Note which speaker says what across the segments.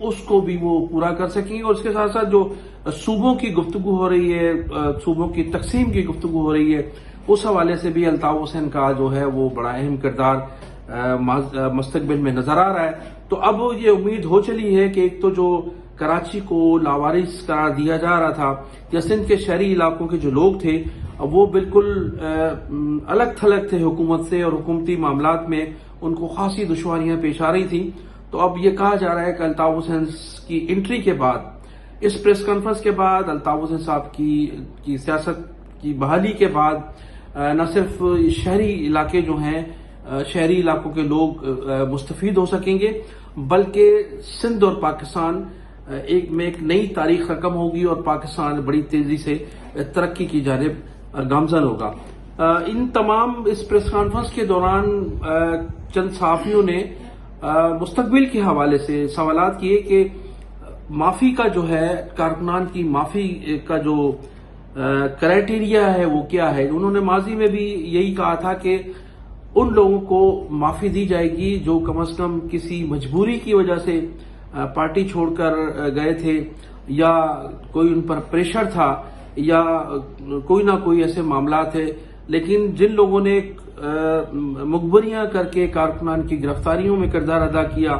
Speaker 1: اس کو بھی وہ پورا کر سکیں گے. اور اس کے ساتھ ساتھ جو صوبوں کی گفتگو ہو رہی ہے، صوبوں کی تقسیم کی گفتگو ہو رہی ہے، اس حوالے سے بھی الطاف حسین کا جو ہے وہ بڑا اہم کردار مستقبل میں نظر آ رہا ہے. تو اب یہ امید ہو چلی ہے کہ ایک تو جو کراچی کو لاوارث قرار دیا جا رہا تھا، یا سندھ کے شہری علاقوں کے جو لوگ تھے وہ بالکل الگ تھلگ تھے حکومت سے، اور حکومتی معاملات میں ان کو خاصی دشواریاں پیش آ رہی تھیں. تو اب یہ کہا جا رہا ہے کہ الطاف حسین کی انٹری کے بعد، اس پریس کانفرنس کے بعد، الطاف حسین صاحب کی سیاست کی بحالی کے بعد نہ صرف شہری علاقے جو ہیں، شہری علاقوں کے لوگ مستفید ہو سکیں گے، بلکہ سندھ اور پاکستان میں ایک نئی تاریخ رقم ہوگی، اور پاکستان بڑی تیزی سے ترقی کی جانب گامزن ہوگا. ان تمام اس پریس کانفرنس کے دوران چند صحافیوں نے مستقبل کے حوالے سے سوالات کیے کہ معافی کا جو ہے، کارکنان کی معافی کا جو کرائیٹیریا ہے وہ کیا ہے. انہوں نے ماضی میں بھی یہی کہا تھا کہ ان لوگوں کو معافی دی جائے گی جو کم از کم کسی مجبوری کی وجہ سے پارٹی چھوڑ کر گئے تھے، یا کوئی ان پر پریشر تھا، یا کوئی نہ کوئی ایسے معاملات ہیں. لیکن جن لوگوں نے مقبریاں کر کے کارکنان کی گرفتاریوں میں کردار ادا کیا،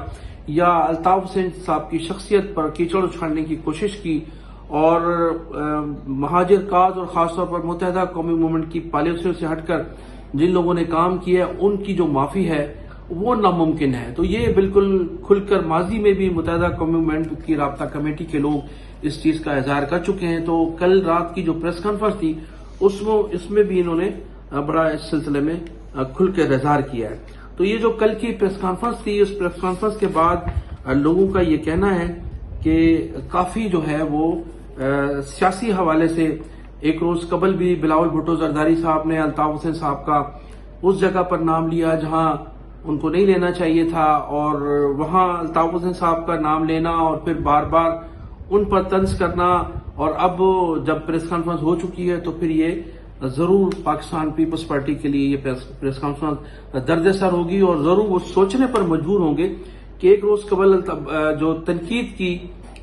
Speaker 1: یا الطاف حسین صاحب کی شخصیت پر کیچڑ اچھالنے کی کوشش کی، اور مہاجر کاز اور خاص طور پر متحدہ قومی موومنٹ کی پالیسیوں سے ہٹ کر جن لوگوں نے کام کیا، ان کی جو معافی ہے وہ ناممکن ہے. تو یہ بالکل کھل کر ماضی میں بھی متحدہ قومی موومنٹ کی رابطہ کمیٹی کے لوگ اس چیز کا اظہار کر چکے ہیں. تو کل رات کی جو پریس کانفرنس تھی اس میں بھی انہوں نے بڑا اس سلسلے میں کھل کر اظہار کیا ہے. تو یہ جو کل کی پریس کانفرنس تھی، اس پریس کانفرنس کے بعد لوگوں کا یہ کہنا ہے کہ کافی جو ہے وہ سیاسی حوالے سے ایک روز قبل بھی بلاول بھٹو زرداری صاحب نے الطاف حسین صاحب کا اس جگہ پر نام لیا جہاں ان کو نہیں لینا چاہیے تھا، اور وہاں الطاف حسین صاحب کا نام لینا اور پھر بار بار ان پر طنز کرنا. اور اب جب پریس کانفرنس ہو چکی ہے تو پھر یہ ضرور پاکستان پیپلز پارٹی کے لیے یہ پریس کانفرنس درد سر ہوگی، اور ضرور وہ سوچنے پر مجبور ہوں گے کہ ایک روز قبل جو تنقید کی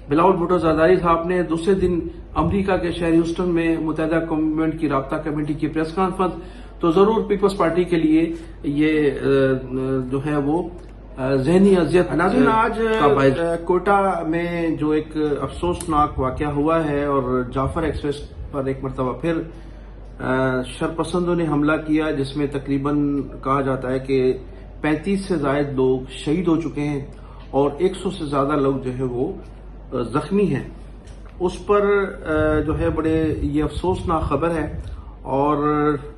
Speaker 1: بلاول بھٹو زرداری صاحب نے، دوسرے دن امریکہ کے شہر ہیوسٹن میں متحدہ قومی موومنٹ کی رابطہ کمیٹی کی پریس کانفرنس، تو ضرور پیپلز پارٹی کے لیے یہ جو ہے وہ ذہنی اذیت.
Speaker 2: ناظرین، آج کوئٹہ میں جو ایک افسوسناک واقعہ ہوا ہے، اور جعفر ایکسپریس پر ایک مرتبہ پھر شرپسندوں نے حملہ کیا، جس میں تقریباً کہا جاتا ہے کہ 35 سے زائد لوگ شہید ہو چکے ہیں، اور 100 سے زیادہ لوگ جو ہے وہ زخمی ہیں. اس پر جو ہے بڑے یہ افسوسناک خبر ہے. اور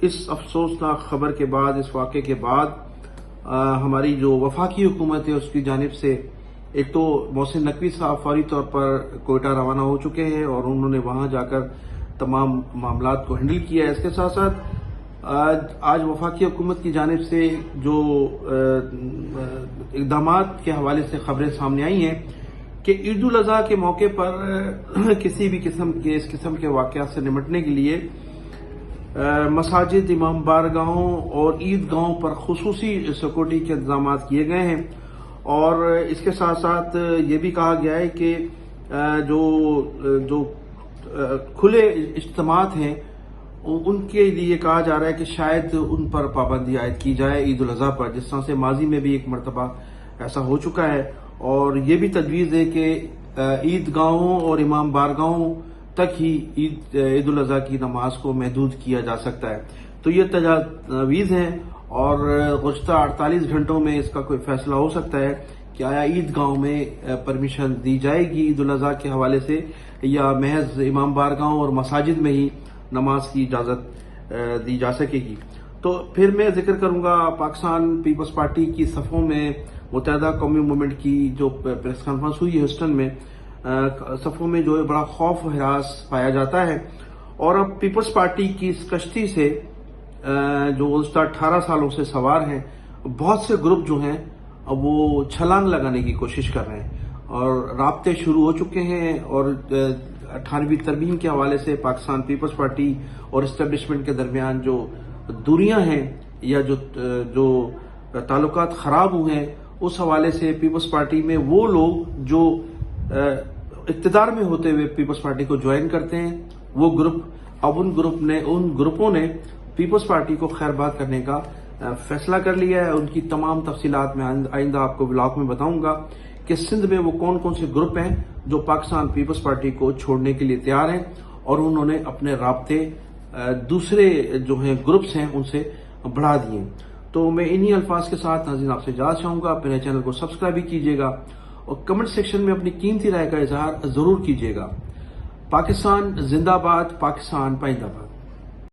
Speaker 2: اس افسوسناک خبر کے بعد، اس واقعے کے بعد ہماری جو وفاقی حکومت ہے اس کی جانب سے ایک تو محسن نقوی صاحب فوری طور پر کوئٹہ روانہ ہو چکے ہیں، اور انہوں نے وہاں جا کر تمام معاملات کو ہینڈل کیا ہے. اس کے ساتھ ساتھ آج وفاقی حکومت کی جانب سے جو اقدامات کے حوالے سے خبریں سامنے آئی ہیں کہ عید الاضحیٰ کے موقع پر کسی بھی اس قسم کے واقعات سے نمٹنے کے لیے مساجد، امام بارگاہوں اور عید گاہوں پر خصوصی سیکورٹی کے انتظامات کیے گئے ہیں. اور اس کے ساتھ ساتھ یہ بھی کہا گیا ہے کہ جو کھلے اجتماعات ہیں ان کے لیے کہا جا رہا ہے کہ شاید ان پر پابندی عائد کی جائے عید الاضحیٰ پر، جس طرح سے ماضی میں بھی ایک مرتبہ ایسا ہو چکا ہے. اور یہ بھی تجویز ہے کہ عید گاہوں اور امام بارگاہوں تک ہی عید الاضحیٰ کی نماز کو محدود کیا جا سکتا ہے. تو یہ تجاویز ہیں، اور گزشتہ 48 گھنٹوں میں اس کا کوئی فیصلہ ہو سکتا ہے کہ آیا عید گاہوں میں پرمیشن دی جائے گی عید الاضحیٰ کے حوالے سے، یا محض امام بارگاہوں اور مساجد میں ہی نماز کی اجازت دی جا سکے گی. تو پھر میں ذکر کروں گا پاکستان پیپلز پارٹی کی صفوں میں متحدہ قومی موومنٹ کی جو پریس کانفرنس ہوئی ہیوسٹن میں، صفوں میں جو ہے بڑا خوف و ہراس پایا جاتا ہے. اور اب پیپلز پارٹی کی اس کشتی سے جو گزشتہ 18 سالوں سے سوار ہیں، بہت سے گروپ جو ہیں اب وہ چھلانگ لگانے کی کوشش کر رہے ہیں، اور رابطے شروع ہو چکے ہیں. اور 18ویں ترمیم کے حوالے سے پاکستان پیپلز پارٹی اور اسٹیبلشمنٹ کے درمیان جو دوریاں ہیں یا جو تعلقات خراب ہوئے ہیں، اس حوالے سے پیپلز پارٹی میں وہ لوگ جو اقتدار میں ہوتے ہوئے پیپلز پارٹی کو جوائن کرتے ہیں، وہ گروپ اب ان گروپوں نے پیپلز پارٹی کو خیر باد کرنے کا فیصلہ کر لیا ہے۔ ان کی تمام تفصیلات میں آئندہ آپ کو ولاگ میں بتاؤں گا کہ سندھ میں وہ کون کون سے گروپ ہیں جو پاکستان پیپلز پارٹی کو چھوڑنے کے لیے تیار ہیں، اور انہوں نے اپنے رابطے دوسرے جو ہیں گروپس ہیں ان سے بڑھا دیے۔ تو میں انہی الفاظ کے ساتھ ناظرین آپ سے اجازت چاہوں گا، میرے چینل کو سبسکرائب بھی کیجیے گا اور کمنٹ سیکشن میں اپنی قیمتی رائے کا اظہار ضرور کیجیے گا۔ پاکستان زندہ باد، پاکستان پائندہ باد۔